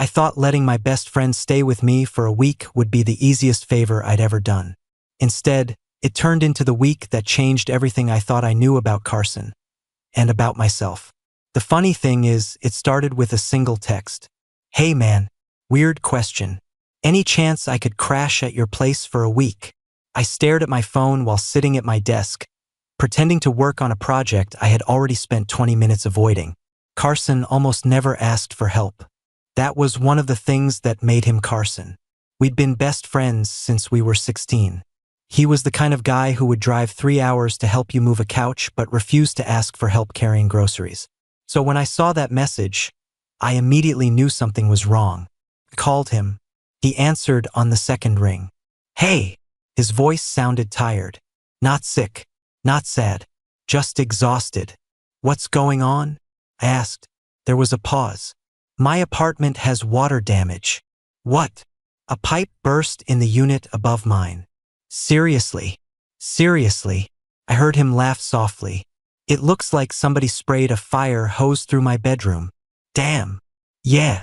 I thought letting my best friend stay with me for a week would be the easiest favor I'd ever done. Instead, it turned into the week that changed everything I thought I knew about Carson and about myself. The funny thing is, it started with a single text. "Hey man, weird question. Any chance I could crash at your place for a week?" I stared at my phone while sitting at my desk, pretending to work on a project I had already spent 20 minutes avoiding. Carson almost never asked for help. That was one of the things that made him Carson. We'd been best friends since we were 16. He was the kind of guy who would drive 3 hours to help you move a couch but refused to ask for help carrying groceries. So when I saw that message, I immediately knew something was wrong. I called him. He answered on the second ring. "Hey!" His voice sounded tired. Not sick, not sad, just exhausted. "What's going on?" I asked. There was a pause. "My apartment has water damage." "What?" "A pipe burst in the unit above mine." "Seriously? Seriously?" I heard him laugh softly. "It looks like somebody sprayed a fire hose through my bedroom." "Damn." "Yeah."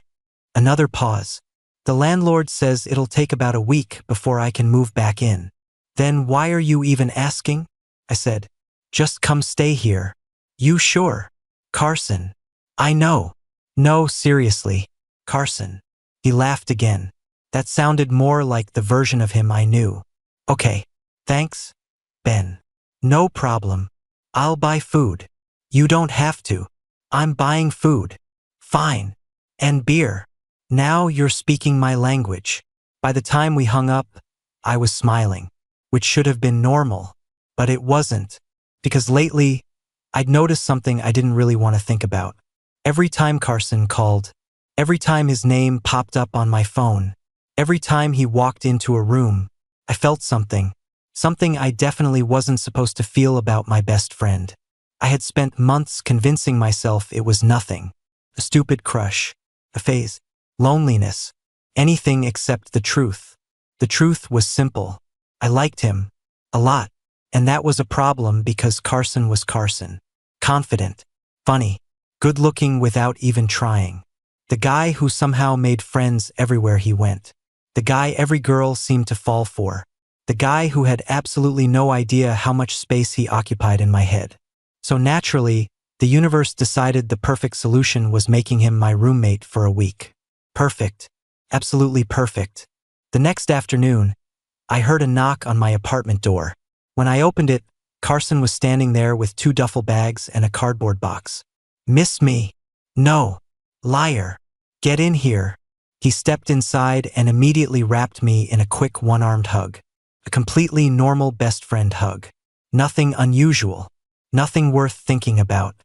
Another pause. "The landlord says it'll take about a week before I can move back in." "Then why are you even asking?" I said. "Just come stay here." "You sure?" "Carson." "I know." "No, seriously. Carson." He laughed again. That sounded more like the version of him I knew. "Okay. Thanks, Ben." "No problem. I'll buy food." "You don't have to. I'm buying food." "Fine. And beer." Now you're speaking my language. By the time we hung up, I was smiling, which should have been normal, but it wasn't, because lately, I'd noticed something I didn't really want to think about. Every time Carson called, every time his name popped up on my phone, every time he walked into a room, I felt something I definitely wasn't supposed to feel about my best friend. I had spent months convincing myself it was nothing, a stupid crush, a phase, loneliness, anything except the truth. The truth was simple. I liked him, a lot, and that was a problem because Carson was Carson. Confident, funny, good-looking without even trying. The guy who somehow made friends everywhere he went. The guy every girl seemed to fall for. The guy who had absolutely no idea how much space he occupied in my head. So naturally, the universe decided the perfect solution was making him my roommate for a week. Perfect. Absolutely perfect. The next afternoon, I heard a knock on my apartment door. When I opened it, Carson was standing there with 2 duffel bags and a cardboard box. "Miss me?" "No. Liar. Get in here." He stepped inside and immediately wrapped me in a quick one-armed hug. A completely normal best friend hug. Nothing unusual. Nothing worth thinking about.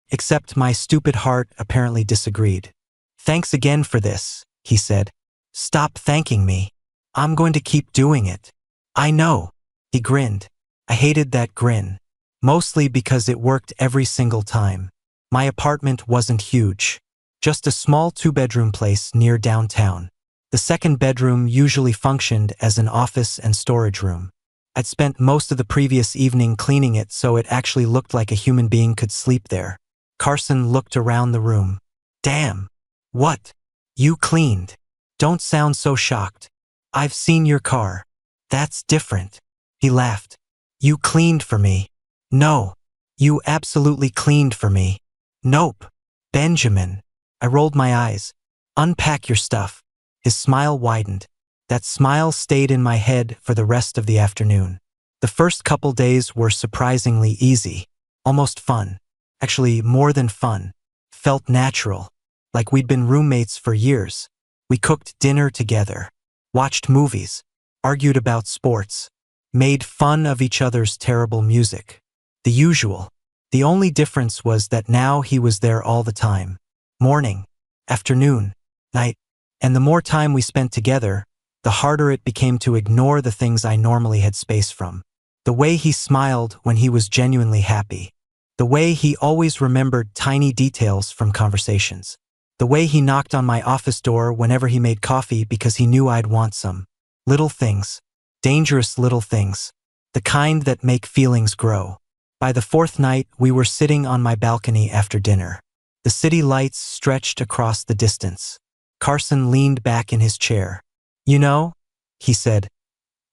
Except my stupid heart apparently disagreed. "Thanks again for this," he said. "Stop thanking me. I'm going to keep doing it." "I know." He grinned. I hated that grin. Mostly because it worked every single time. My apartment wasn't huge. Just a small 2-bedroom place near downtown. The second bedroom usually functioned as an office and storage room. I'd spent most of the previous evening cleaning it so it actually looked like a human being could sleep there. Carson looked around the room. "Damn. What? You cleaned? Don't sound so shocked. I've seen your car. That's different." He laughed. "You cleaned for me." "No. You absolutely cleaned for me." "Nope. Benjamin." I rolled my eyes. "Unpack your stuff." His smile widened. That smile stayed in my head for the rest of the afternoon. The first couple days were surprisingly easy, almost fun. Actually, more than fun. Felt natural, like we'd been roommates for years. We cooked dinner together, watched movies, argued about sports, made fun of each other's terrible music. The usual. The only difference was that now he was there all the time. Morning, afternoon, night. And the more time we spent together, the harder it became to ignore the things I normally had space from. The way he smiled when he was genuinely happy. The way he always remembered tiny details from conversations. The way he knocked on my office door whenever he made coffee because he knew I'd want some. Little things. Dangerous little things. The kind that make feelings grow. By the 4th night, we were sitting on my balcony after dinner. The city lights stretched across the distance. Carson leaned back in his chair. You know, he said,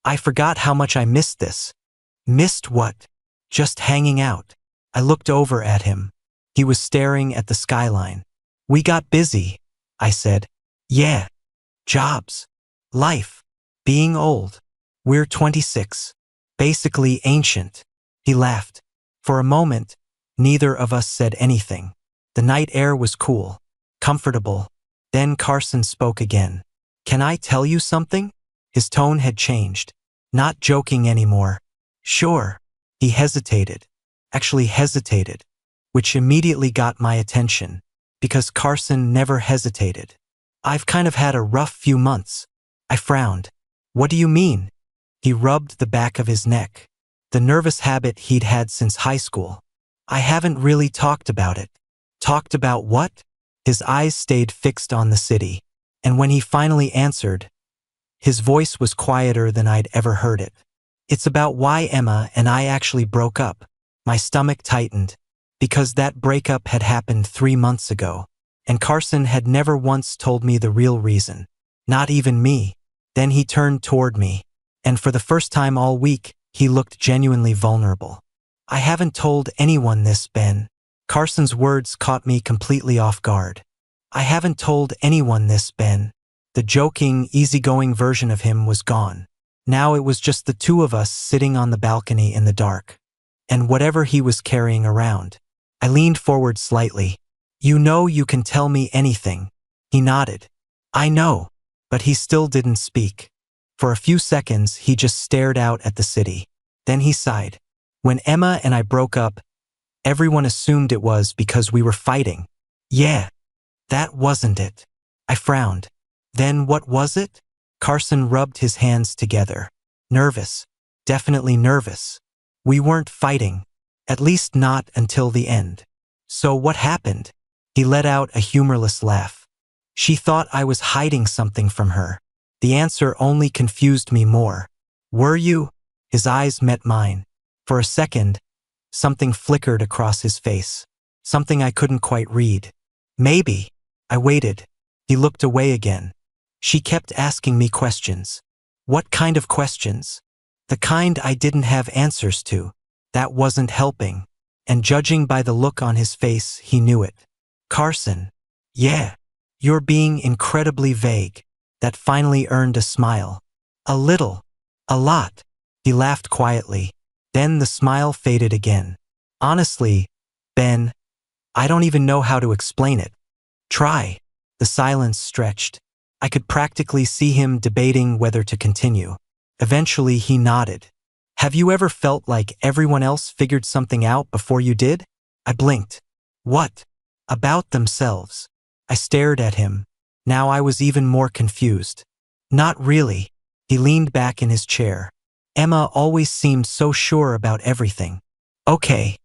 I forgot how much I missed this. Missed what? Just hanging out. I looked over at him. He was staring at the skyline. We got busy, I said. Yeah. Jobs. Life. Being old. We're 26. Basically ancient. He laughed. For a moment, neither of us said anything. The night air was cool, comfortable. Then Carson spoke again. Can I tell you something? His tone had changed. Not joking anymore. Sure. He hesitated. Actually hesitated. Which immediately got my attention. Because Carson never hesitated. I've kind of had a rough few months. I frowned. What do you mean? He rubbed the back of his neck. The nervous habit he'd had since high school. I haven't really talked about it. Talked about what? His eyes stayed fixed on the city. And when he finally answered, his voice was quieter than I'd ever heard it. It's about why Emma and I actually broke up. My stomach tightened. Because that breakup had happened 3 months ago. And Carson had never once told me the real reason. Not even me. Then he turned toward me. And for the first time all week, he looked genuinely vulnerable. I haven't told anyone this, Ben. Carson's words caught me completely off guard. I haven't told anyone this, Ben. The joking, easygoing version of him was gone. Now it was just the two of us sitting on the balcony in the dark. And whatever he was carrying around. I leaned forward slightly. You know you can tell me anything. He nodded. I know. But he still didn't speak. For a few seconds, he just stared out at the city. Then he sighed. When Emma and I broke up, everyone assumed it was because we were fighting. Yeah. That wasn't it. I frowned. Then what was it? Carson rubbed his hands together. Nervous. Definitely nervous. We weren't fighting. At least not until the end. So what happened? He let out a humorless laugh. She thought I was hiding something from her. The answer only confused me more. Were you? His eyes met mine. For a second, something flickered across his face. Something I couldn't quite read. Maybe. I waited. He looked away again. She kept asking me questions. What kind of questions? The kind I didn't have answers to. That wasn't helping. And judging by the look on his face, he knew it. Carson. Yeah. You're being incredibly vague. That finally earned a smile. A little. A lot. He laughed quietly. Then the smile faded again. Honestly, Ben, I don't even know how to explain it. Try. The silence stretched. I could practically see him debating whether to continue. Eventually he nodded. Have you ever felt like everyone else figured something out before you did? I blinked. What? About themselves. I stared at him. Now I was even more confused. Not really. He leaned back in his chair. Emma always seemed so sure about everything. Okay.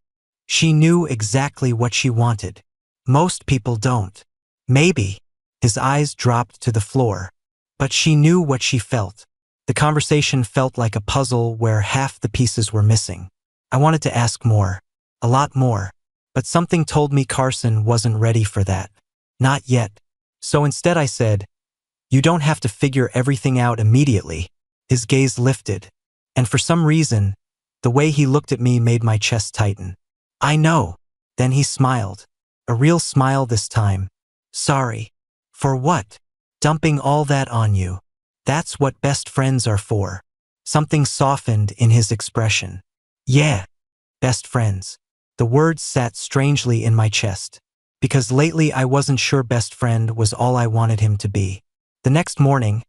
She knew exactly what she wanted. Most people don't. Maybe. His eyes dropped to the floor. But she knew what she felt. The conversation felt like a puzzle where half the pieces were missing. I wanted to ask more. A lot more. But something told me Carson wasn't ready for that. Not yet. So instead I said, you don't have to figure everything out immediately. His gaze lifted. And for some reason, the way he looked at me made my chest tighten. I know. Then he smiled. A real smile this time. Sorry. For what? Dumping all that on you. That's what best friends are for. Something softened in his expression. Yeah. Best friends. The words sat strangely in my chest. Because lately I wasn't sure best friend was all I wanted him to be. The next morning,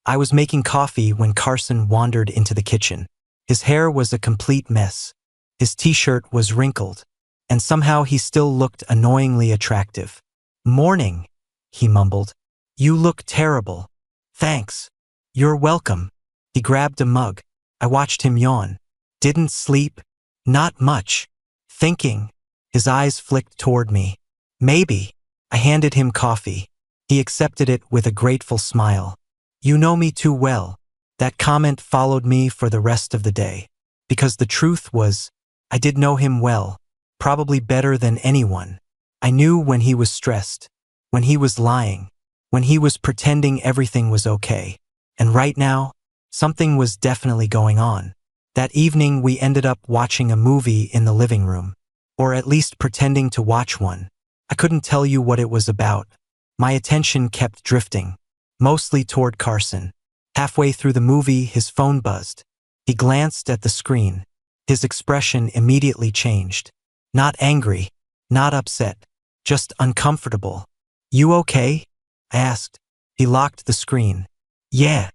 I was making coffee when Carson wandered into the kitchen. His hair was a complete mess. His t-shirt was wrinkled. And somehow he still looked annoyingly attractive. Morning, he mumbled. You look terrible. Thanks. You're welcome. He grabbed a mug. I watched him yawn. Didn't sleep? Not much. Thinking. His eyes flicked toward me. Maybe. I handed him coffee. He accepted it with a grateful smile. You know me too well. That comment followed me for the rest of the day. Because the truth was, I did know him well, probably better than anyone. I knew when he was stressed, when he was lying, when he was pretending everything was okay. And right now, something was definitely going on. That evening, we ended up watching a movie in the living room. Or at least pretending to watch one. I couldn't tell you what it was about. My attention kept drifting, mostly toward Carson. Halfway through the movie, his phone buzzed. He glanced at the screen. His expression immediately changed. Not angry, not upset, just uncomfortable. "You okay?" I asked. He locked the screen. "Yeah."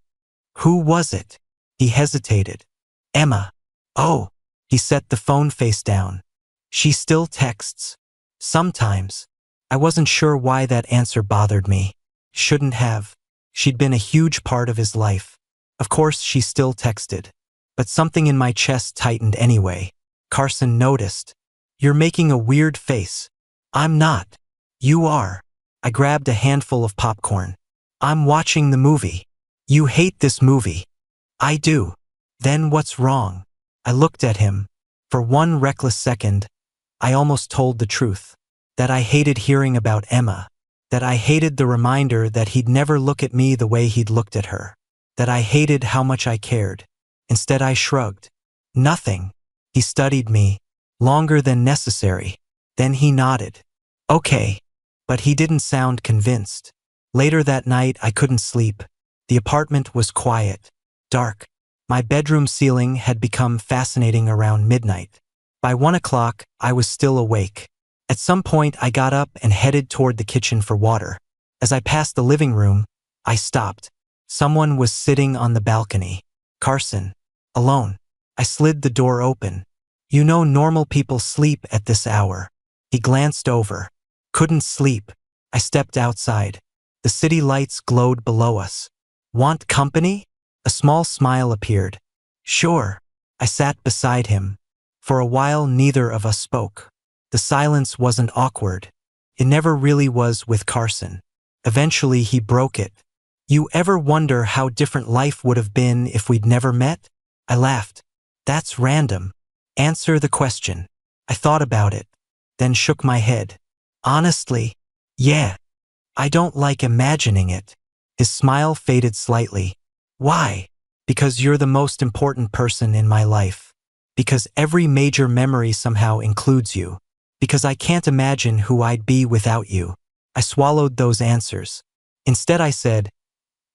"Who was it?" He hesitated. "Emma." "Oh." He set the phone face down. "She still texts." "Sometimes." I wasn't sure why that answer bothered me. Shouldn't have. She'd been a huge part of his life. Of course she still texted. But something in my chest tightened anyway. Carson noticed. "You're making a weird face." "I'm not." "You are." I grabbed a handful of popcorn. "I'm watching the movie." "You hate this movie." "I do." "Then what's wrong?" I looked at him. For one reckless second, I almost told the truth. That I hated hearing about Emma. That I hated the reminder that he'd never look at me the way he'd looked at her. That I hated how much I cared. Instead I shrugged. "Nothing." He studied me, longer than necessary. Then he nodded. "Okay." But he didn't sound convinced. Later that night I couldn't sleep. The apartment was quiet, dark. My bedroom ceiling had become fascinating around midnight. By 1 o'clock, I was still awake. At some point, I got up and headed toward the kitchen for water. As I passed the living room, I stopped. Someone was sitting on the balcony. Carson. Alone. I slid the door open. "You know normal people sleep at this hour." He glanced over. "Couldn't sleep." I stepped outside. The city lights glowed below us. "Want company?" A small smile appeared. "Sure." I sat beside him. For a while, neither of us spoke. The silence wasn't awkward. It never really was with Carson. Eventually, he broke it. "You ever wonder how different life would have been if we'd never met?" I laughed. "That's random." "Answer the question." I thought about it, then shook my head. "Honestly, yeah. I don't like imagining it." His smile faded slightly. "Why?" "Because you're the most important person in my life. Because every major memory somehow includes you. Because I can't imagine who I'd be without you." I swallowed those answers. Instead I said,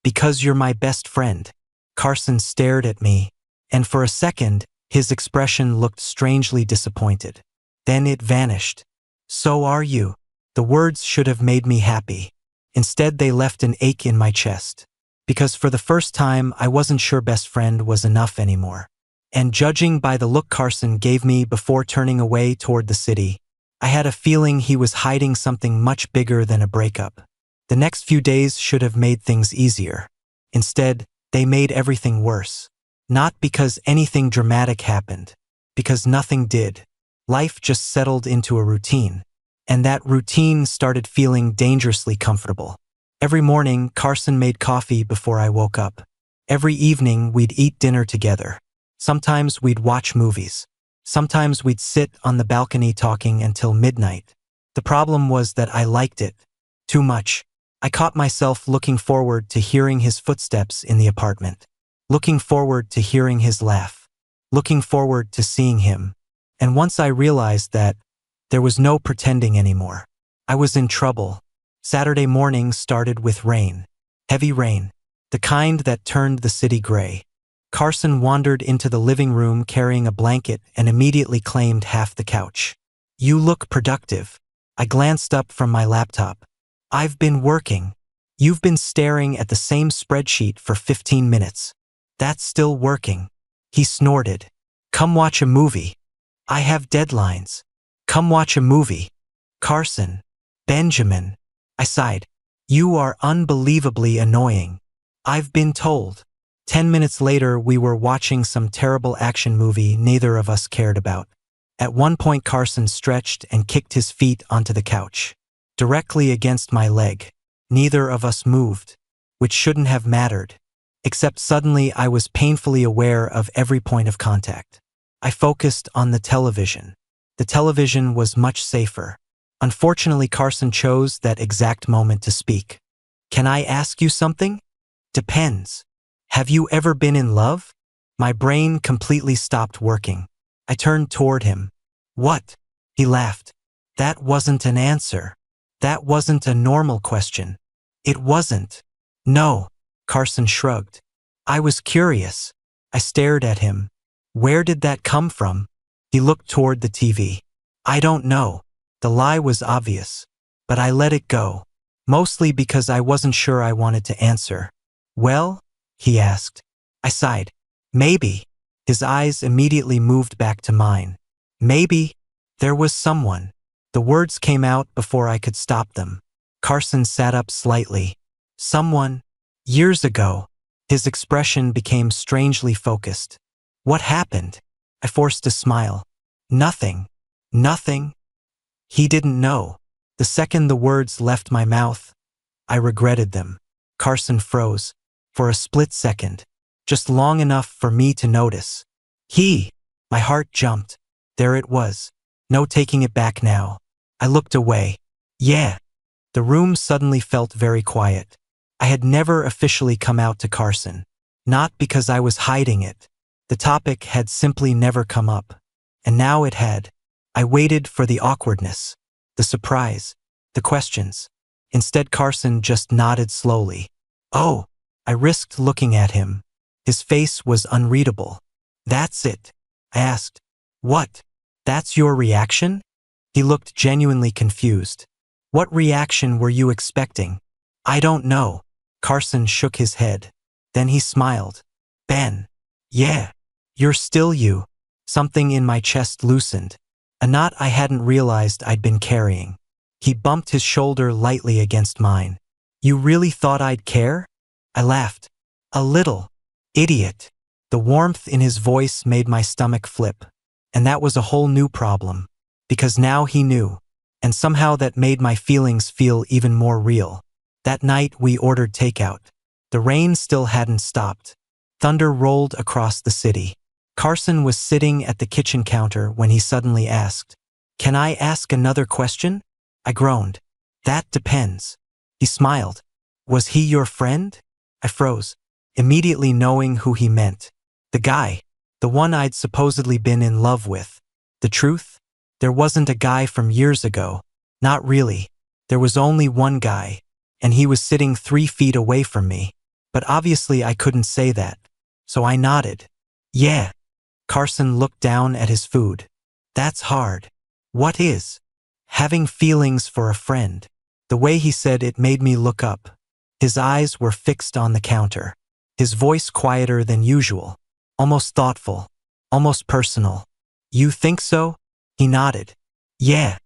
"Because you're my best friend." Carson stared at me, and for a second, his expression looked strangely disappointed. Then it vanished. "So are you." The words should have made me happy. Instead, they left an ache in my chest. Because for the first time, I wasn't sure best friend was enough anymore. And judging by the look Carson gave me before turning away toward the city, I had a feeling he was hiding something much bigger than a breakup. The next few days should have made things easier. Instead, they made everything worse. Not because anything dramatic happened, because nothing did. Life just settled into a routine. And that routine started feeling dangerously comfortable. Every morning, Carson made coffee before I woke up. Every evening, we'd eat dinner together. Sometimes we'd watch movies. Sometimes we'd sit on the balcony talking until midnight. The problem was that I liked it too much. I caught myself looking forward to hearing his footsteps in the apartment. Looking forward to hearing his laugh. Looking forward to seeing him. And once I realized that, there was no pretending anymore. I was in trouble. Saturday morning started with rain. Heavy rain. The kind that turned the city gray. Carson wandered into the living room carrying a blanket and immediately claimed half the couch. "You look productive." I glanced up from my laptop. "I've been working." "You've been staring at the same spreadsheet for 15 minutes. That's still working." He snorted. "Come watch a movie." "I have deadlines." "Come watch a movie." "Carson." "Benjamin." I sighed. "You are unbelievably annoying." "I've been told." 10 minutes later, we were watching some terrible action movie neither of us cared about. At one point, Carson stretched and kicked his feet onto the couch, directly against my leg. Neither of us moved, which shouldn't have mattered. Except suddenly I was painfully aware of every point of contact. I focused on the television. The television was much safer. Unfortunately, Carson chose that exact moment to speak. Can I ask you something? Depends. Have you ever been in love? My brain completely stopped working. I turned toward him. What? He laughed. That wasn't an answer. That wasn't a normal question. It wasn't. No, Carson shrugged. I was curious. I stared at him. Where did that come from? He looked toward the TV. I don't know. The lie was obvious. But I let it go. Mostly because I wasn't sure I wanted to answer. Well? He asked. I sighed. Maybe. His eyes immediately moved back to mine. Maybe there was someone. The words came out before I could stop them. Carson sat up slightly. Someone. Years ago. His expression became strangely focused. What happened? I forced a smile. Nothing. Nothing. He didn't know. The second the words left my mouth, I regretted them. Carson froze. For a split second. Just long enough for me to notice. My heart jumped. There it was. No taking it back now. I looked away. Yeah. The room suddenly felt very quiet. I had never officially come out to Carson. Not because I was hiding it. The topic had simply never come up. And now it had. I waited for the awkwardness, the surprise, the questions. Instead, Carson just nodded slowly. Oh, I risked looking at him. His face was unreadable. That's it, I asked. What? That's your reaction? He looked genuinely confused. What reaction were you expecting? I don't know. Carson shook his head. Then he smiled. Ben. Yeah. You're still you. Something in my chest loosened. A knot I hadn't realized I'd been carrying. He bumped his shoulder lightly against mine. You really thought I'd care? I laughed. A little. Idiot. The warmth in his voice made my stomach flip. And that was a whole new problem. Because now he knew. And somehow that made my feelings feel even more real. That night we ordered takeout. The rain still hadn't stopped. Thunder rolled across the city. Carson was sitting at the kitchen counter when he suddenly asked, "Can I ask another question?" I groaned. "That depends." He smiled. "Was he your friend?" I froze, immediately knowing who he meant. The guy. The one I'd supposedly been in love with. The truth? There wasn't a guy from years ago. Not really. There was only one guy. And he was sitting 3 feet away from me. But obviously I couldn't say that. So I nodded. Yeah. Carson looked down at his food. That's hard. What is? Having feelings for a friend. The way he said it made me look up. His eyes were fixed on the counter. His voice quieter than usual. Almost thoughtful. Almost personal. You think so? He nodded. Yeah.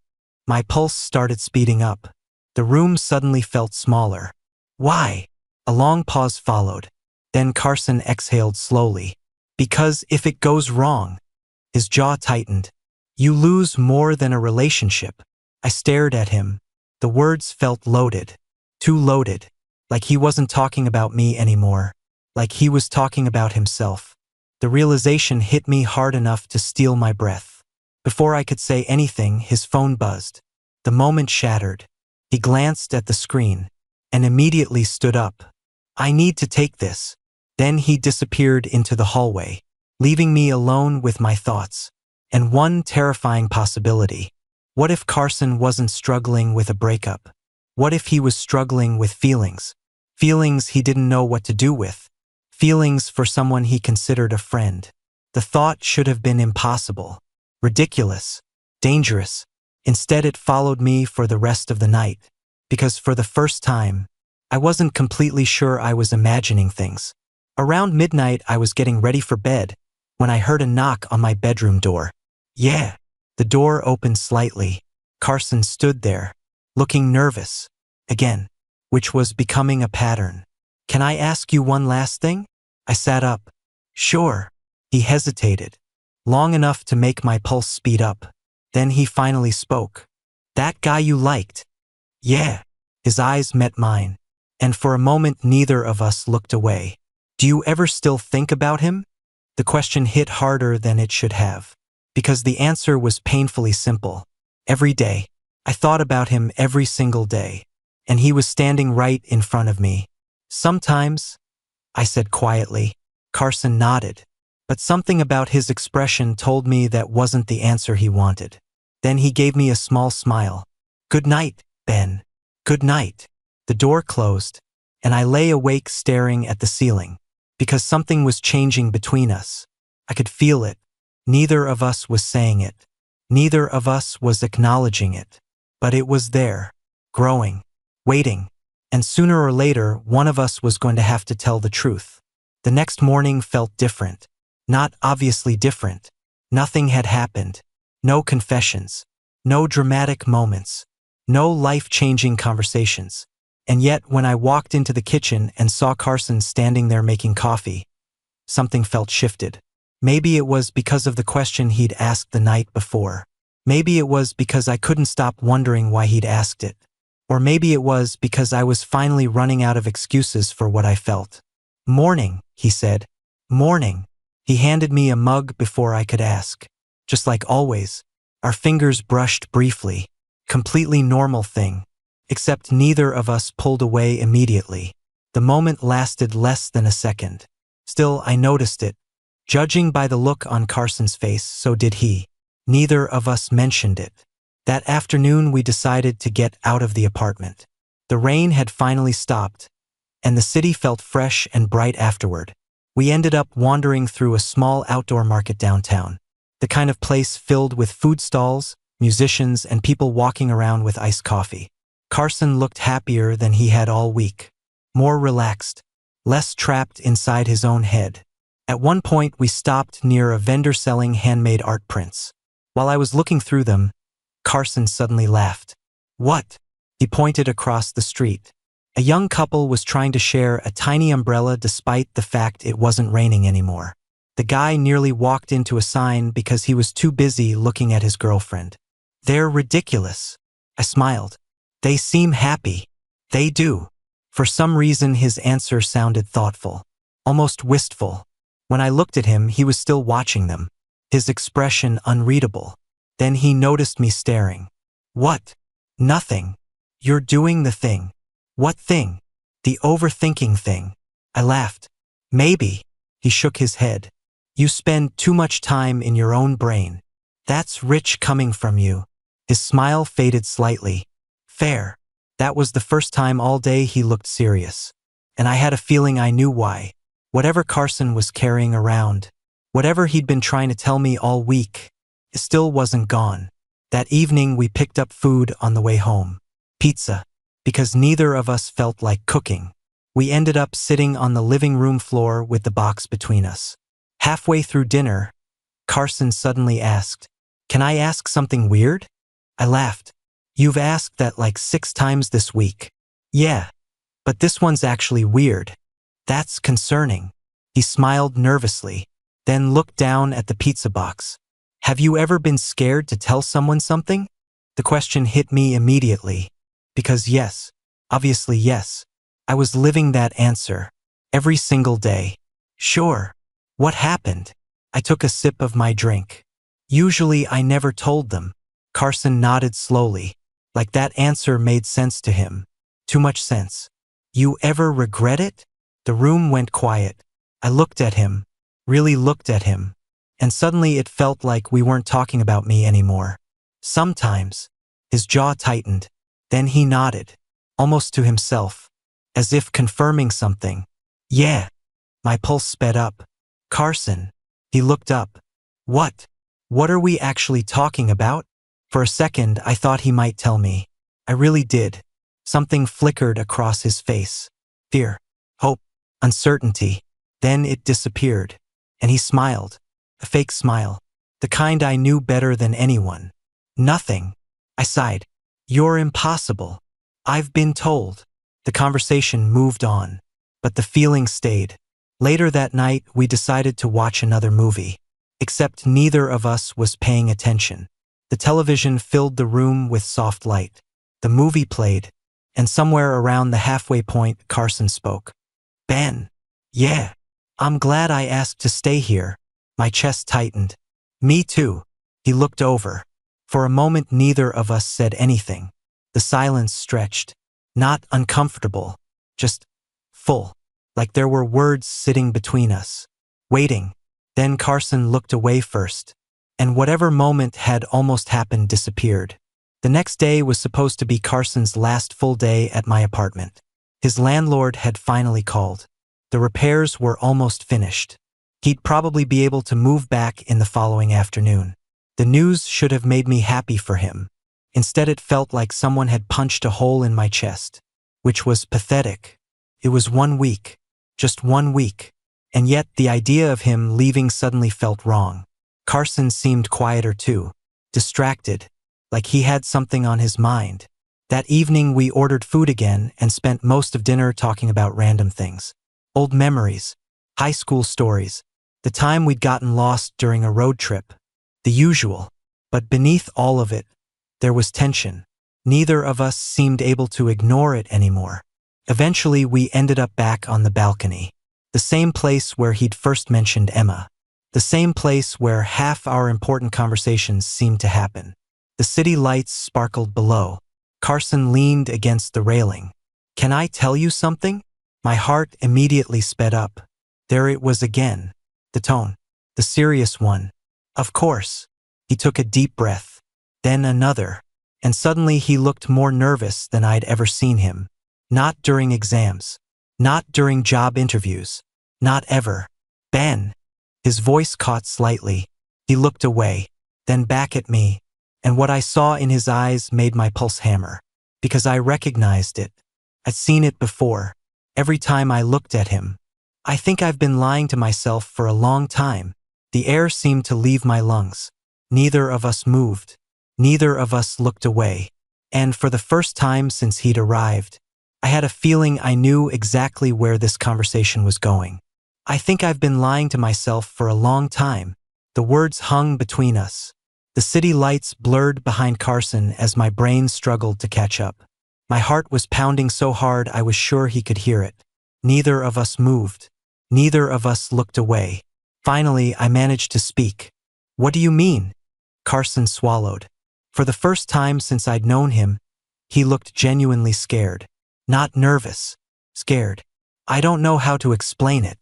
My pulse started speeding up. The room suddenly felt smaller. Why? A long pause followed. Then Carson exhaled slowly. Because if it goes wrong. His jaw tightened. You lose more than a relationship. I stared at him. The words felt loaded. Too loaded. Like he wasn't talking about me anymore. Like he was talking about himself. The realization hit me hard enough to steal my breath. Before I could say anything, his phone buzzed. The moment shattered. He glanced at the screen and immediately stood up. I need to take this. Then he disappeared into the hallway, leaving me alone with my thoughts. And one terrifying possibility. What if Carson wasn't struggling with a breakup? What if he was struggling with feelings? Feelings he didn't know what to do with. Feelings for someone he considered a friend. The thought should have been impossible. Ridiculous. Dangerous. Instead, it followed me for the rest of the night. Because for the first time, I wasn't completely sure I was imagining things. Around midnight, I was getting ready for bed when I heard a knock on my bedroom door. Yeah. The door opened slightly. Carson stood there, looking nervous. Again. Which was becoming a pattern. Can I ask you one last thing? I sat up. Sure. He hesitated. Long enough to make my pulse speed up. Then he finally spoke. That guy you liked? Yeah. His eyes met mine. And for a moment neither of us looked away. Do you ever still think about him? The question hit harder than it should have. Because the answer was painfully simple. Every day. I thought about him every single day. and he was standing right in front of me. Sometimes, I said quietly. Carson nodded, but something about his expression told me that wasn't the answer he wanted. Then he gave me a small smile. Good night, Ben. Good night. The door closed, and I lay awake staring at the ceiling, because something was changing between us. I could feel it. Neither of us was saying it. Neither of us was acknowledging it. But it was there, growing, waiting, and sooner or later one of us was going to have to tell the truth. The next morning felt different. Not obviously different. Nothing had happened. No confessions. No dramatic moments. No life-changing conversations. And yet, when I walked into the kitchen and saw Carson standing there making coffee, something felt shifted. Maybe it was because of the question he'd asked the night before. Maybe it was because I couldn't stop wondering why he'd asked it. Or maybe it was because I was finally running out of excuses for what I felt. Morning, he said. Morning. He handed me a mug before I could ask. Just like always, our fingers brushed briefly. Completely normal thing. Except neither of us pulled away immediately. The moment lasted less than a second. Still, I noticed it. Judging by the look on Carson's face, so did he. Neither of us mentioned it. That afternoon we decided to get out of the apartment. The rain had finally stopped, and the city felt fresh and bright afterward. We ended up wandering through a small outdoor market downtown. The kind of place filled with food stalls, musicians, and people walking around with iced coffee. Carson looked happier than he had all week. More relaxed. Less trapped inside his own head. At one point we stopped near a vendor selling handmade art prints. While I was looking through them, Carson suddenly laughed. What? He pointed across the street. A young couple was trying to share a tiny umbrella despite the fact it wasn't raining anymore. The guy nearly walked into a sign because he was too busy looking at his girlfriend. They're ridiculous. I smiled. They seem happy. They do. For some reason his answer sounded thoughtful. Almost wistful. When I looked at him, he was still watching them. His expression unreadable. Then he noticed me staring. What? Nothing. You're doing the thing. What thing? The overthinking thing. I laughed. Maybe. He shook his head. You spend too much time in your own brain. That's rich coming from you. His smile faded slightly. Fair. That was the first time all day he looked serious. And I had a feeling I knew why. Whatever Carson was carrying around, whatever he'd been trying to tell me all week, it still wasn't gone. That evening we picked up food on the way home. Pizza. Because neither of us felt like cooking. We ended up sitting on the living room floor with the box between us. Halfway through dinner, Carson suddenly asked, "Can I ask something weird?" I laughed. You've asked that like 6 times this week. Yeah, but this one's actually weird. That's concerning. He smiled nervously, then looked down at the pizza box. Have you ever been scared to tell someone something? The question hit me immediately. Because yes, obviously yes. I was living that answer. Every single day. Sure. What happened? I took a sip of my drink. Usually I never told them. Carson nodded slowly, like that answer made sense to him. Too much sense. You ever regret it? The room went quiet. I looked at him, really looked at him, and suddenly it felt like we weren't talking about me anymore. Sometimes. His jaw tightened. Then he nodded, almost to himself, as if confirming something. Yeah. My pulse sped up. Carson. He looked up. What? What are we actually talking about? For a second, I thought he might tell me. I really did. Something flickered across his face. Fear. Hope. Uncertainty. Then it disappeared. And he smiled. A fake smile. The kind I knew better than anyone. Nothing. I sighed. You're impossible. I've been told. The conversation moved on. But the feeling stayed. Later that night, we decided to watch another movie. Except neither of us was paying attention. The television filled the room with soft light. The movie played. And somewhere around the halfway point, Carson spoke. Ben. Yeah. I'm glad I asked to stay here. My chest tightened. Me too. He looked over. For a moment neither of us said anything. The silence stretched. Not uncomfortable, just full, like there were words sitting between us, waiting. Then Carson looked away first, and whatever moment had almost happened disappeared. The next day was supposed to be Carson's last full day at my apartment. His landlord had finally called. The repairs were almost finished. He'd probably be able to move back in the following afternoon. The news should have made me happy for him. Instead, it felt like someone had punched a hole in my chest, which was pathetic. It was 1 week, just 1 week, and yet the idea of him leaving suddenly felt wrong. Carson seemed quieter too, distracted, like he had something on his mind. That evening we ordered food again and spent most of dinner talking about random things. Old memories, high school stories, the time we'd gotten lost during a road trip. The usual. But beneath all of it, there was tension. Neither of us seemed able to ignore it anymore. Eventually we ended up back on the balcony. The same place where he'd first mentioned Emma. The same place where half our important conversations seemed to happen. The city lights sparkled below. Carson leaned against the railing. "Can I tell you something?" My heart immediately sped up. There it was again. The tone. The serious one. "Of course." He took a deep breath. Then another. And suddenly he looked more nervous than I'd ever seen him. Not during exams. Not during job interviews. Not ever. "Ben." His voice caught slightly. He looked away, then back at me, and what I saw in his eyes made my pulse hammer. Because I recognized it. I'd seen it before. Every time I looked at him. I think I've been lying to myself for a long time. The air seemed to leave my lungs. Neither of us moved. Neither of us looked away. And for the first time since he'd arrived, I had a feeling I knew exactly where this conversation was going. "I think I've been lying to myself for a long time." The words hung between us. The city lights blurred behind Carson as my brain struggled to catch up. My heart was pounding so hard I was sure he could hear it. Neither of us moved. Neither of us looked away. Finally, I managed to speak. "What do you mean?" Carson swallowed. For the first time since I'd known him, he looked genuinely scared. Not nervous. Scared. "I don't know how to explain it."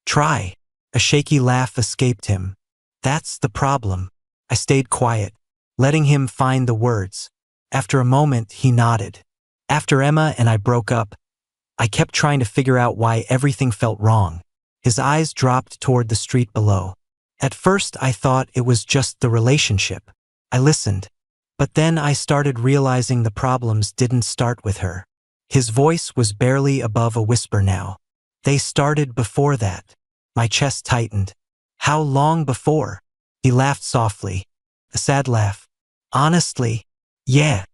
"Try." A shaky laugh escaped him. "That's the problem." I stayed quiet, letting him find the words. After a moment, he nodded. "After Emma and I broke up, I kept trying to figure out why everything felt wrong." His eyes dropped toward the street below. "At first, I thought it was just the relationship." I listened. "But then I started realizing the problems didn't start with her." His voice was barely above a whisper now. "They started before that." My chest tightened. "How long before?" He laughed softly. A sad laugh. "Honestly, yeah."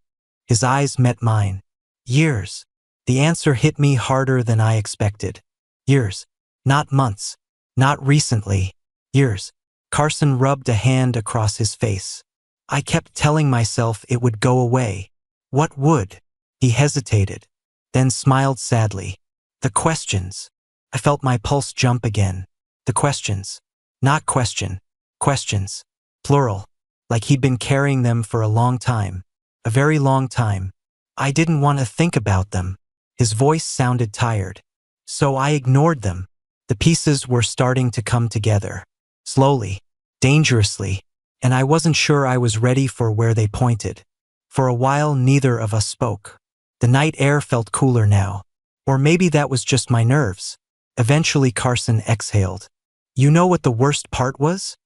His eyes met mine. "Years." The answer hit me harder than I expected. "Years. Not months. Not recently. Years." Carson rubbed a hand across his face. "I kept telling myself it would go away." "What would?" He hesitated, then smiled sadly. "The questions." I felt my pulse jump again. The questions. Not question. Questions. Plural. Like he'd been carrying them for a long time. A very long time. I didn't want to think about them. His voice sounded tired. So I ignored them. The pieces were starting to come together. Slowly. Dangerously. And I wasn't sure I was ready for where they pointed. For a while, neither of us spoke. The night air felt cooler now. Or maybe that was just my nerves. Eventually, Carson exhaled. "You know what the worst part was?"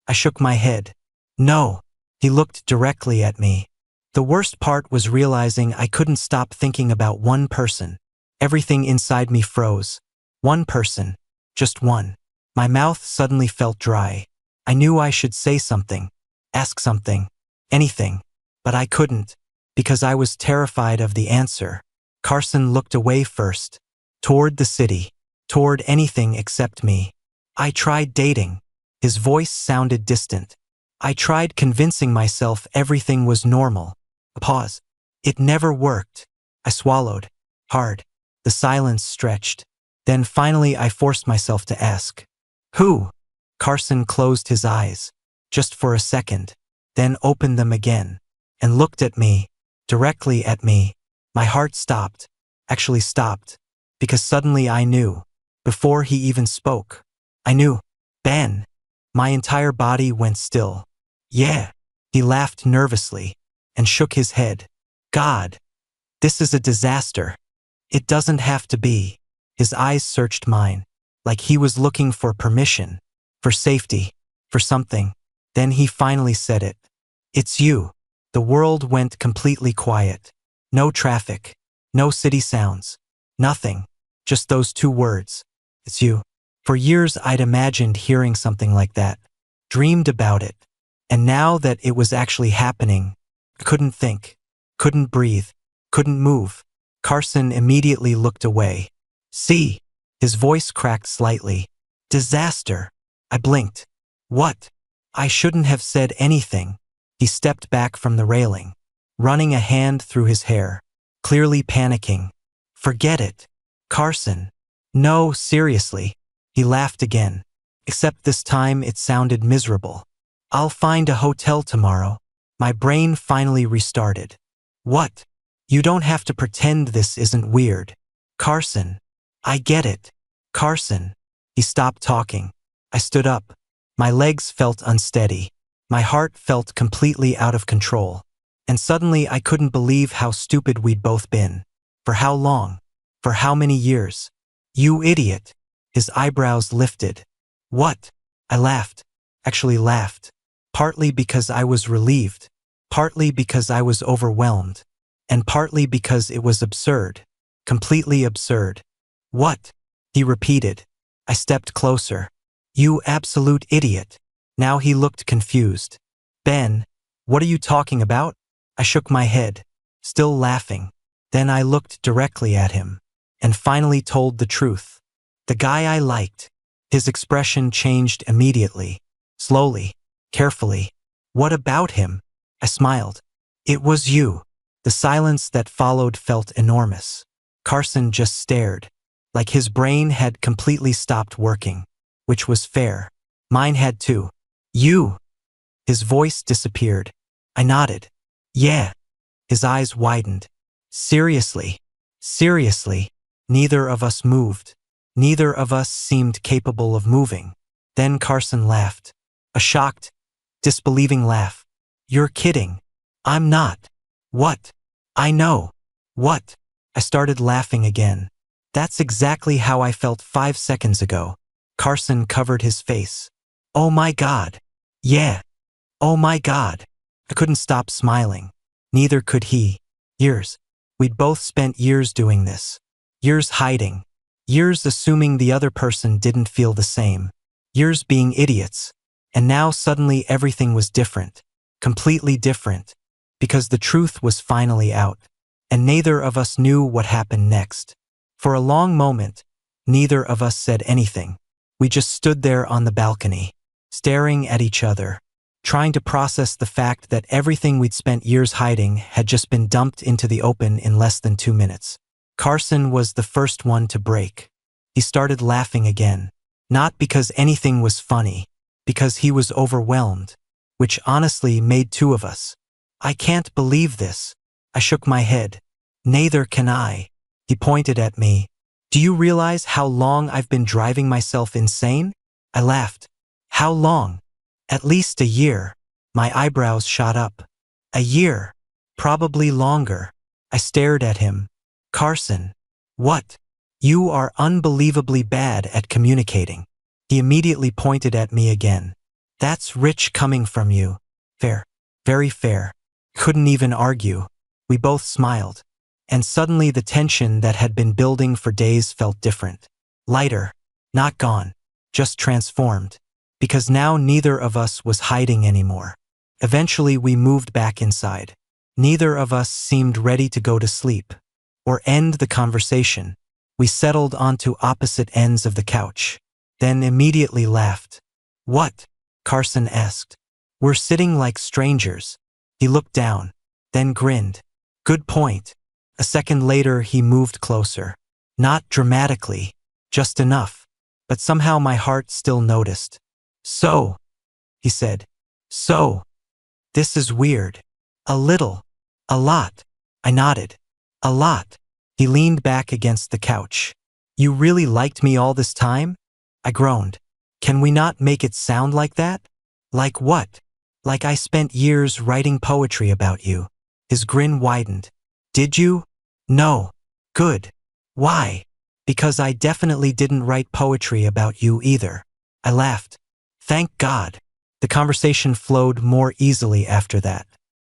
I shook my head. "No." He looked directly at me. "The worst part was realizing I couldn't stop thinking about one person." Everything inside me froze. One person. Just one. My mouth suddenly felt dry. I knew I should say something. Ask something. Anything. But I couldn't. Because I was terrified of the answer. Carson looked away first. Toward the city. Toward anything except me. "I tried dating." His voice sounded distant. "I tried convincing myself everything was normal." A pause. "It never worked." I swallowed. Hard. The silence stretched. Then finally I forced myself to ask. "Who?" Carson closed his eyes. Just for a second. Then opened them again. And looked at me. Directly at me. My heart stopped. actually stopped. Because suddenly I knew. Before he even spoke. I knew. Ben. My entire body went still. Yeah. He laughed nervously and shook his head. God. This is a disaster. It doesn't have to be. His eyes searched mine, like he was looking for permission, for safety, for something. Then he finally said it. It's you. The world went completely quiet. No traffic. No city sounds. Nothing. Just those two words. It's you. For years I'd imagined hearing something like that. Dreamed about it. And now that it was actually happening, I couldn't think. Couldn't breathe. Couldn't move. Carson immediately looked away. See? His voice cracked slightly. Disaster. I blinked. What? I shouldn't have said anything. He stepped back from the railing, running a hand through his hair, clearly panicking. Forget it. Carson. No, seriously. He laughed again. Except this time it sounded miserable. I'll find a hotel tomorrow. My brain finally restarted. What? You don't have to pretend this isn't weird. Carson. I get it. Carson. He stopped talking. I stood up. My legs felt unsteady. My heart felt completely out of control. And suddenly I couldn't believe how stupid we'd both been. For how long? For how many years? You idiot. His eyebrows lifted. What? I laughed. Actually laughed. Partly because I was relieved. Partly because I was overwhelmed. And partly because it was absurd. Completely absurd. What? He repeated. I stepped closer. You absolute idiot. Now he looked confused. Ben, what are you talking about? I shook my head, still laughing. Then I looked directly at him, and finally told the truth. The guy I liked. His expression changed immediately, slowly, carefully. What about him? I smiled. It was you. The silence that followed felt enormous. Carson just stared, like his brain had completely stopped working, which was fair. Mine had too. You. His voice disappeared. I nodded. Yeah. His eyes widened. Seriously. Seriously. Neither of us moved. Neither of us seemed capable of moving. Then Carson laughed. A shocked, disbelieving laugh. You're kidding. I'm not. What? I know. What? I started laughing again. That's exactly how I felt 5 seconds ago. Carson covered his face. Oh my God. Yeah. Oh my God. I couldn't stop smiling. Neither could he. Years. We'd both spent years doing this. Years hiding. Years assuming the other person didn't feel the same. Years being idiots. And now suddenly everything was different. Completely different. Because the truth was finally out. And neither of us knew what happened next. For a long moment, neither of us said anything. We just stood there on the balcony, staring at each other, trying to process the fact that everything we'd spent years hiding had just been dumped into the open in less than 2 minutes. Carson was the first one to break. He started laughing again, not because anything was funny, because he was overwhelmed, which honestly made two of us. I can't believe this. I shook my head. Neither can I. He pointed at me. Do you realize how long I've been driving myself insane? I laughed. How long? At least a year. My eyebrows shot up. A year. Probably longer. I stared at him. Carson. What? You are unbelievably bad at communicating. He immediately pointed at me again. That's rich coming from you. Fair. Very fair. Couldn't even argue. We both smiled. And suddenly the tension that had been building for days felt different. Lighter. Not gone. Just transformed. Because now neither of us was hiding anymore. Eventually we moved back inside. Neither of us seemed ready to go to sleep or end the conversation. We settled onto opposite ends of the couch, then immediately laughed. What? Carson asked. We're sitting like strangers. He looked down, then grinned. Good point. A second later he moved closer. Not dramatically, just enough. But somehow my heart still noticed. So, he said. So, this is weird. A little. A lot. I nodded. A lot. He leaned back against the couch. You really liked me all this time? I groaned. Can we not make it sound like that? Like what? Like I spent years writing poetry about you. His grin widened. Did you? No. Good. Why? Because I definitely didn't write poetry about you either. I laughed. Thank God. The conversation flowed more easily after that.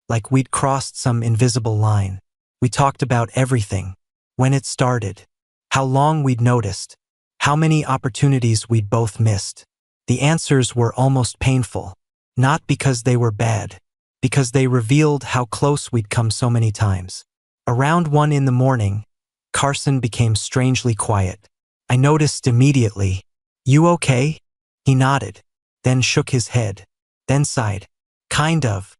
Like we'd crossed some invisible line. We talked about everything. When it started. How long we'd noticed. How many opportunities we'd both missed. The answers were almost painful. Not because they were bad. Because they revealed how close we'd come so many times. Around 1 in the morning, Carson became strangely quiet. I noticed immediately. You okay? He nodded. Then shook his head. Then sighed. Kind of.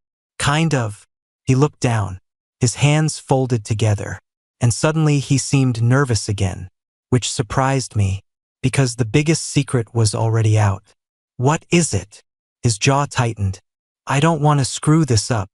He looked down. His hands folded together. And suddenly he seemed nervous again. Which surprised me. Because the biggest secret was already out. What is it? His jaw tightened. I don't want to screw this up.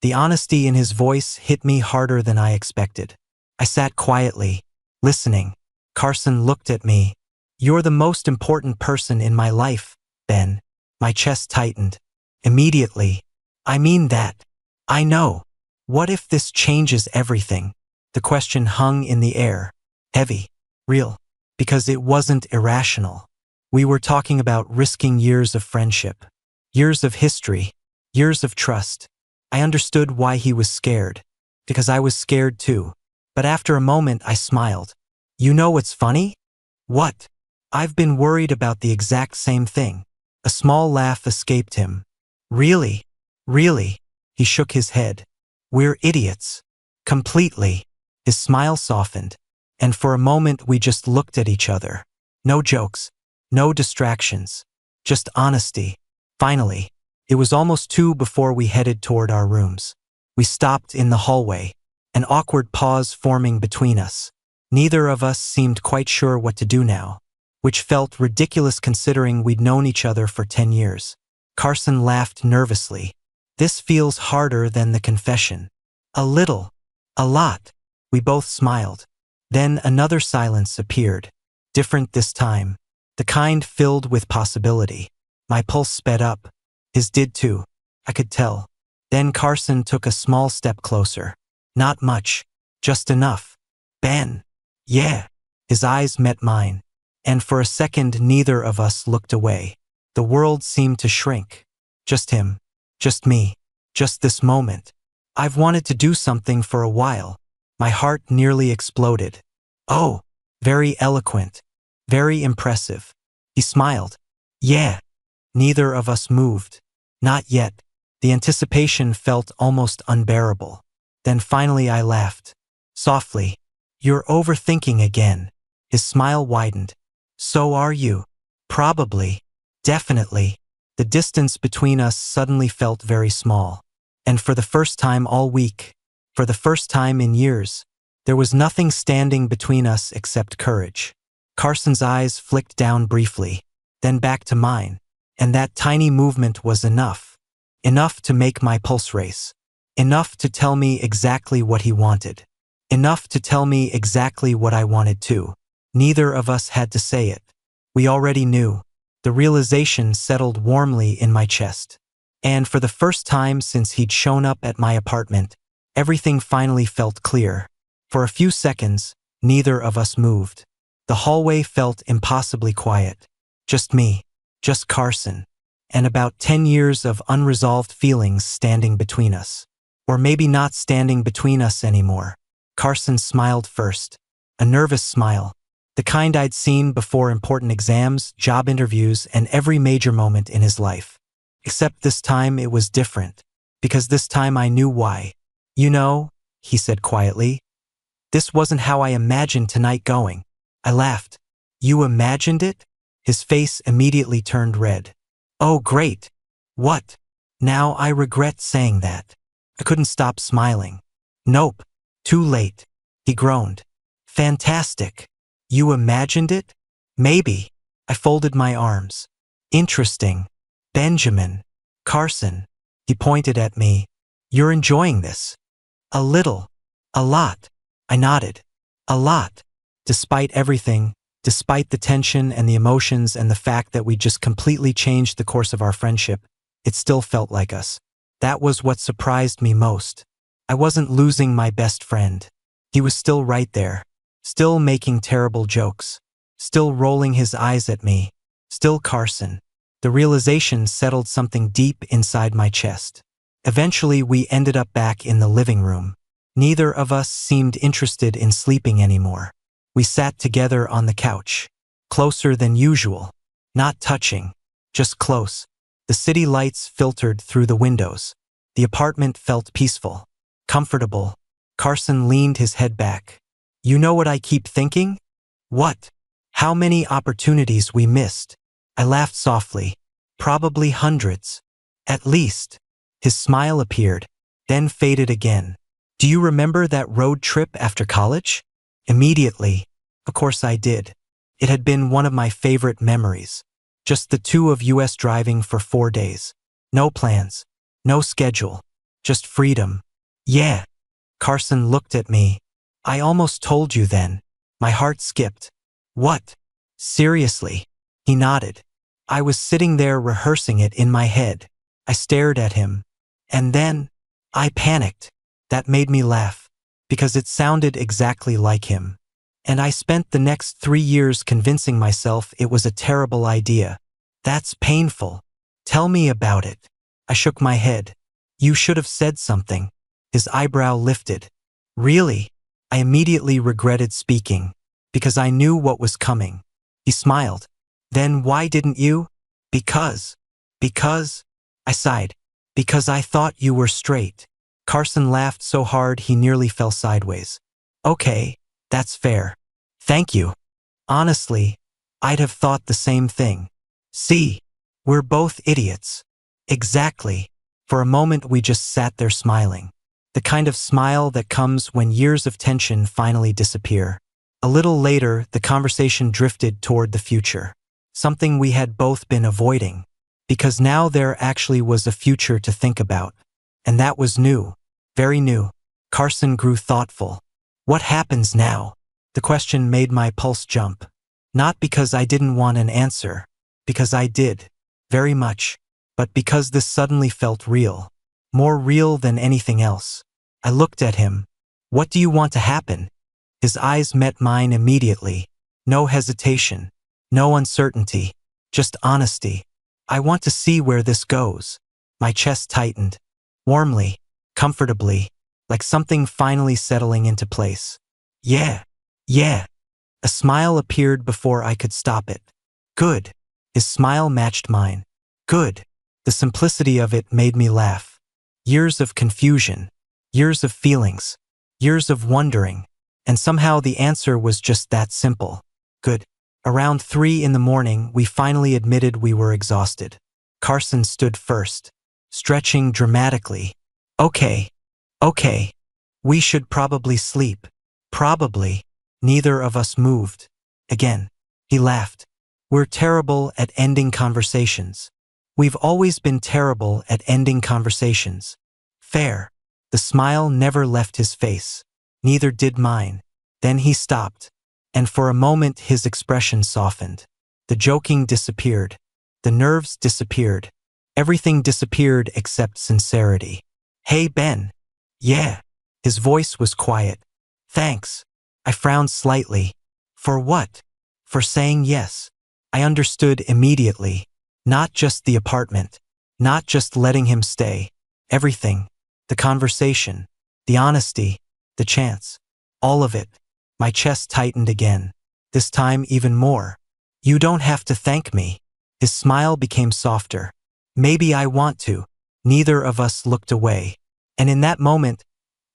The honesty in his voice hit me harder than I expected. I sat quietly, listening. Carson looked at me. You're the most important person in my life, Ben. My chest tightened. Immediately. I mean that. I know. What if this changes everything? The question hung in the air. Heavy. Real. Because it wasn't irrational. We were talking about risking years of friendship. Years of history. Years of trust. I understood why he was scared. Because I was scared too. But after a moment I smiled. You know what's funny? What? I've been worried about the exact same thing. A small laugh escaped him. Really? Really? He shook his head. We're idiots. Completely. His smile softened. And for a moment we just looked at each other. No jokes. No distractions. Just honesty. Finally. It was almost 2 before we headed toward our rooms. We stopped in the hallway. An awkward pause forming between us. Neither of us seemed quite sure what to do now. Which felt ridiculous considering we'd known each other for 10 years. Carson laughed nervously. This feels harder than the confession. A little. A lot. We both smiled. Then another silence appeared. Different this time. The kind filled with possibility. My pulse sped up. His did too. I could tell. Then Carson took a small step closer. Not much. Just enough. Ben. Yeah. His eyes met mine. And for a second neither of us looked away. The world seemed to shrink. Just him. Just me. Just this moment. I've wanted to do something for a while. My heart nearly exploded. Oh. Very eloquent. Very impressive. He smiled. Yeah. Neither of us moved. Not yet. The anticipation felt almost unbearable. Then finally I laughed. Softly. You're overthinking again. His smile widened. So are you. Probably. Definitely. The distance between us suddenly felt very small. And for the first time all week, for the first time in years, there was nothing standing between us except courage. Carson's eyes flicked down briefly, then back to mine. And that tiny movement was enough. Enough to make my pulse race. Enough to tell me exactly what he wanted. Enough to tell me exactly what I wanted too. Neither of us had to say it. We already knew. The realization settled warmly in my chest. And for the first time since he'd shown up at my apartment, everything finally felt clear. For a few seconds, neither of us moved. The hallway felt impossibly quiet. Just me. Just Carson. And about 10 years of unresolved feelings standing between us. Or maybe not standing between us anymore. Carson smiled first. A nervous smile. The kind I'd seen before important exams, job interviews, and every major moment in his life. Except this time it was different. Because this time I knew why. You know, he said quietly, this wasn't how I imagined tonight going. I laughed. You imagined it? His face immediately turned red. Oh, great. What? Now I regret saying that. I couldn't stop smiling. Nope. Too late. He groaned. Fantastic. You imagined it? Maybe. I folded my arms. Interesting. Benjamin. Carson. He pointed at me. You're enjoying this? A little. A lot. I nodded. A lot. Despite everything, despite the tension and the emotions and the fact that we just completely changed the course of our friendship, it still felt like us. That was what surprised me most. I wasn't losing my best friend. He was still right there, still making terrible jokes, still rolling his eyes at me, still Carson. The realization settled something deep inside my chest. Eventually, we ended up back in the living room. Neither of us seemed interested in sleeping anymore. We sat together on the couch, closer than usual, not touching, just close. The city lights filtered through the windows. The apartment felt peaceful, comfortable. Carson leaned his head back. You know what I keep thinking? What? How many opportunities we missed. I laughed softly. Probably hundreds. At least. His smile appeared, then faded again. Do you remember that road trip after college? Immediately. Of course I did. It had been one of my favorite memories. Just the two of us driving for 4 days. No plans. No schedule. Just freedom. Yeah. Carson looked at me. I almost told you then. My heart skipped. What? Seriously? He nodded. I was sitting there rehearsing it in my head. I stared at him. And then, I panicked. That made me laugh. Because it sounded exactly like him. And I spent the next 3 years convincing myself it was a terrible idea. That's painful. Tell me about it. I shook my head. You should have said something. His eyebrow lifted. Really? I immediately regretted speaking. Because I knew what was coming. He smiled. Then why didn't you? Because. I sighed. Because I thought you were straight. Carson laughed so hard he nearly fell sideways. Okay, that's fair. Thank you. Honestly, I'd have thought the same thing. See, we're both idiots. Exactly. For a moment we just sat there smiling. The kind of smile that comes when years of tension finally disappear. A little later, the conversation drifted toward the future. Something we had both been avoiding. Because now there actually was a future to think about. And that was new. Very new. Carson grew thoughtful. What happens now? The question made my pulse jump. Not because I didn't want an answer. Because I did. Very much. But because this suddenly felt real. More real than anything else. I looked at him. What do you want to happen? His eyes met mine immediately. No hesitation. No uncertainty. Just honesty. I want to see where this goes. My chest tightened. Warmly. Comfortably. Like something finally settling into place. Yeah. A smile appeared before I could stop it. Good. His smile matched mine. Good. The simplicity of it made me laugh. Years of confusion. Years of feelings. Years of wondering. And somehow the answer was just that simple. Good. Around 3 in the morning, we finally admitted we were exhausted. Carson stood first, stretching dramatically. Okay. We should probably sleep. Probably. Neither of us moved. Again. He laughed. We're terrible at ending conversations. We've always been terrible at ending conversations. Fair. The smile never left his face. Neither did mine. Then he stopped. And for a moment his expression softened. The joking disappeared. The nerves disappeared. Everything disappeared except sincerity. Hey, Ben. Yeah. His voice was quiet. Thanks. I frowned slightly. For what? For saying yes. I understood immediately. Not just the apartment. Not just letting him stay. Everything. The conversation. The honesty. The chance. All of it. My chest tightened again. This time even more. You don't have to thank me. His smile became softer. Maybe I want to. Neither of us looked away. And in that moment,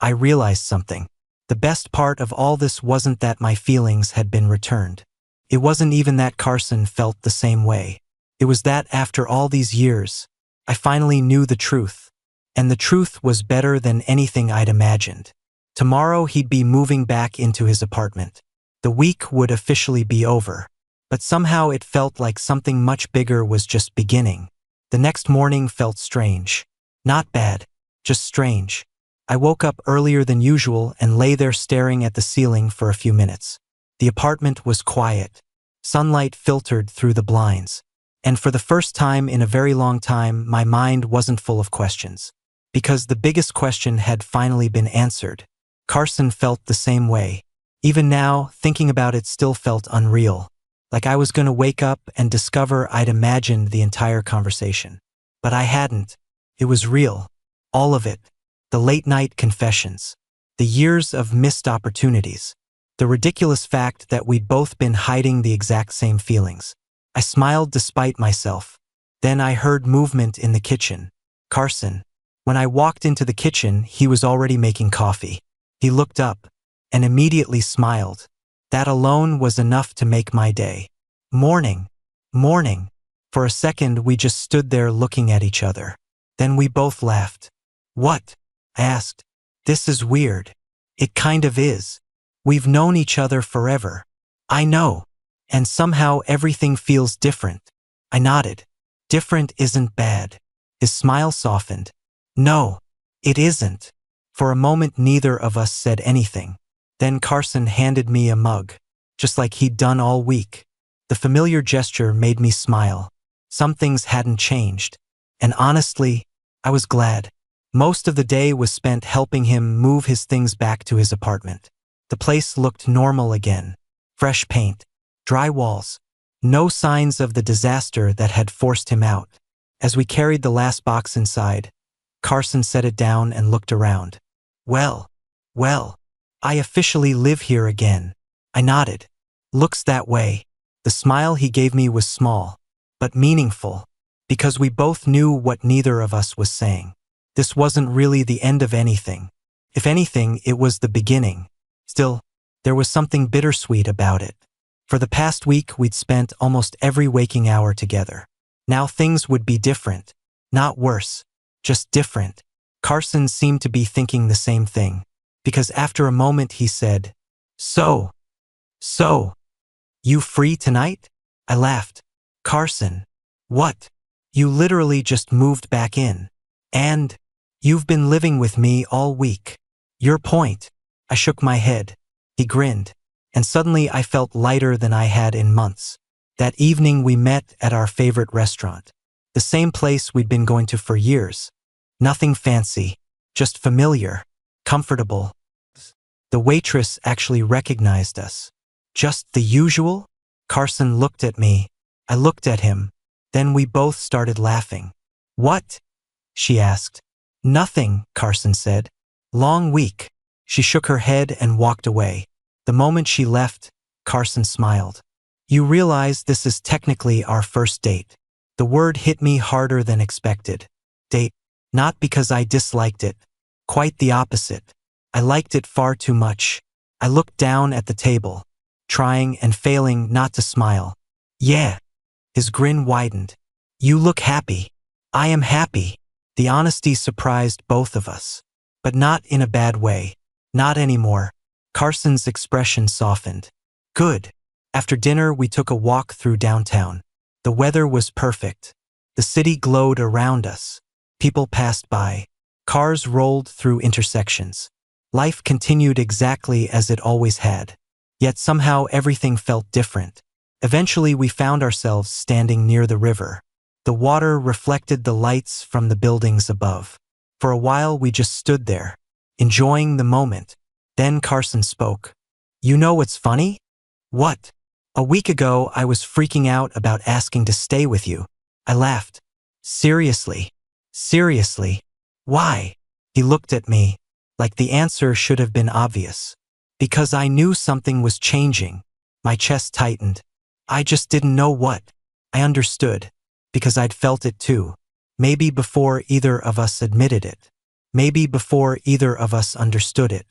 I realized something. The best part of all this wasn't that my feelings had been returned. It wasn't even that Carson felt the same way. It was that after all these years, I finally knew the truth. And the truth was better than anything I'd imagined. Tomorrow he'd be moving back into his apartment. The week would officially be over. But somehow it felt like something much bigger was just beginning. The next morning felt strange. Not bad, just strange. I woke up earlier than usual and lay there staring at the ceiling for a few minutes. The apartment was quiet. Sunlight filtered through the blinds. And for the first time in a very long time, my mind wasn't full of questions. Because the biggest question had finally been answered. Carson felt the same way. Even now, thinking about it still felt unreal. Like I was going to wake up and discover I'd imagined the entire conversation. But I hadn't. It was real. All of it. The late-night confessions. The years of missed opportunities. The ridiculous fact that we'd both been hiding the exact same feelings. I smiled despite myself. Then I heard movement in the kitchen. Carson. When I walked into the kitchen, he was already making coffee. He looked up and immediately smiled. That alone was enough to make my day. Morning. Morning. For a second, we just stood there looking at each other. Then we both laughed. What? I asked. This is weird. It kind of is. We've known each other forever. I know. And somehow everything feels different. I nodded. Different isn't bad. His smile softened. No, it isn't. For a moment, neither of us said anything. Then Carson handed me a mug, just like he'd done all week. The familiar gesture made me smile. Some things hadn't changed. And honestly, I was glad. Most of the day was spent helping him move his things back to his apartment. The place looked normal again. Fresh paint. Dry walls. No signs of the disaster that had forced him out. As we carried the last box inside, Carson set it down and looked around. Well, I officially live here again. I nodded. Looks that way. The smile he gave me was small, but meaningful, because we both knew what neither of us was saying. This wasn't really the end of anything. If anything, it was the beginning. Still, there was something bittersweet about it. For the past week, we'd spent almost every waking hour together. Now things would be different. Not worse, just different. Carson seemed to be thinking the same thing, because after a moment he said, So, you free tonight? I laughed. Carson, what? You literally just moved back in. And you've been living with me all week. Your point. I shook my head. He grinned. And suddenly I felt lighter than I had in months. That evening we met at our favorite restaurant. The same place we'd been going to for years. Nothing fancy, just familiar, comfortable. The waitress actually recognized us. Just the usual? Carson looked at me. I looked at him. Then we both started laughing. What? She asked. Nothing, Carson said. Long week. She shook her head and walked away. The moment she left, Carson smiled. You realize this is technically our first date. The word hit me harder than expected. Date. Not because I disliked it. Quite the opposite. I liked it far too much. I looked down at the table, trying and failing not to smile. Yeah. His grin widened. You look happy. I am happy. The honesty surprised both of us. But not in a bad way. Not anymore. Carson's expression softened. Good. After dinner, we took a walk through downtown. The weather was perfect. The city glowed around us. People passed by. Cars rolled through intersections. Life continued exactly as it always had. Yet somehow everything felt different. Eventually, we found ourselves standing near the river. The water reflected the lights from the buildings above. For a while, we just stood there, enjoying the moment. Then Carson spoke. You know what's funny? What? A week ago, I was freaking out about asking to stay with you. I laughed. Seriously? Seriously? Why? He looked at me, like the answer should have been obvious. Because I knew something was changing. My chest tightened. I just didn't know what. I understood, because I'd felt it too. Maybe before either of us admitted it. Maybe before either of us understood it.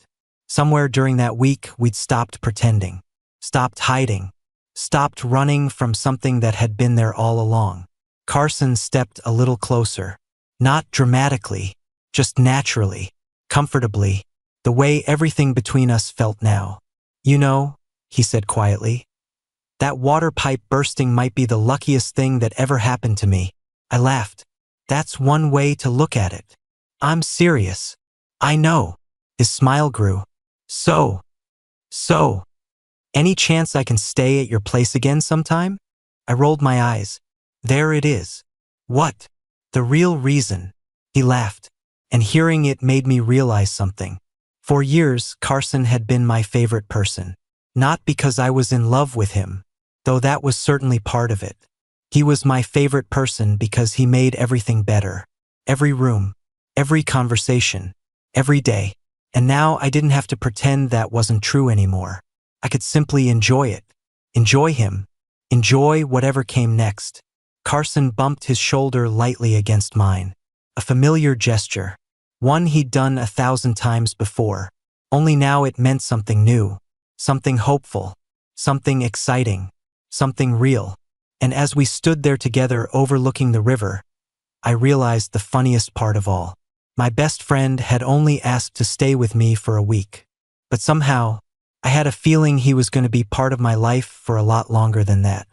Somewhere during that week, we'd stopped pretending, stopped hiding, stopped running from something that had been there all along. Carson stepped a little closer, not dramatically, just naturally, comfortably, the way everything between us felt now. You know, he said quietly, that water pipe bursting might be the luckiest thing that ever happened to me. I laughed. That's one way to look at it. I'm serious. I know. His smile grew. So, any chance I can stay at your place again sometime? I rolled my eyes. There it is. What? The real reason. He laughed, and hearing it made me realize something. For years, Carson had been my favorite person. Not because I was in love with him, though that was certainly part of it. He was my favorite person because he made everything better. Every room, every conversation, every day. And now I didn't have to pretend that wasn't true anymore. I could simply enjoy it. Enjoy him. Enjoy whatever came next. Carson bumped his shoulder lightly against mine. A familiar gesture. One he'd done 1,000 times before. Only now it meant something new. Something hopeful. Something exciting. Something real. And as we stood there together overlooking the river, I realized the funniest part of all. My best friend had only asked to stay with me for a week. But somehow, I had a feeling he was going to be part of my life for a lot longer than that.